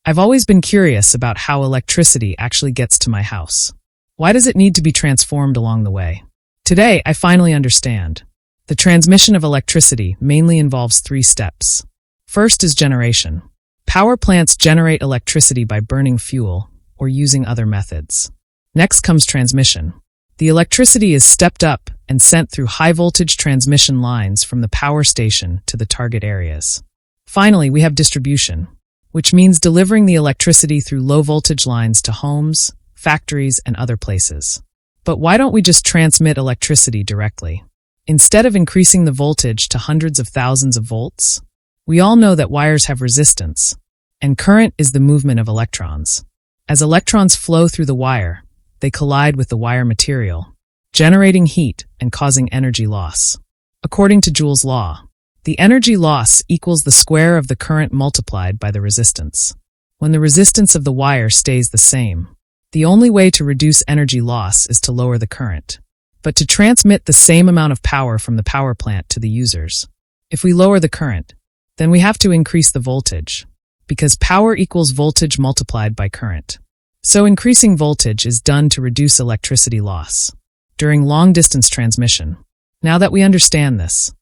I've always been curious about how electricity actually gets to my house. Why does it need to be transformed along the way? Today, I finally understand. The transmission of electricity mainly involves 3 steps. First is generation. Power plants generate electricity by burning fuel or using other methods. Next comes transmission. The electricity is stepped up and sent through high-voltage transmission lines from the power station to the target areas. Finally, we have distribution, which means delivering the electricity through low-voltage lines to homes, factories, and other places. But why don't we just transmit electricity directly? Instead of increasing the voltage to hundreds of thousands of volts? We all know that wires have resistance, and current is the movement of electrons. As electrons flow through the wire, they collide with the wire material, generating heat and causing energy loss. According to Joule's law, the energy loss equals the square of the current multiplied by the resistance. When the resistance of the wire stays the same, the only way to reduce energy loss is to lower the current. But to transmit the same amount of power from the power plant to the users, if we lower the current, then we have to increase the voltage, because power equals voltage multiplied by current. So increasing voltage is done to reduce electricity loss during long-distance transmission. Now that we understand this,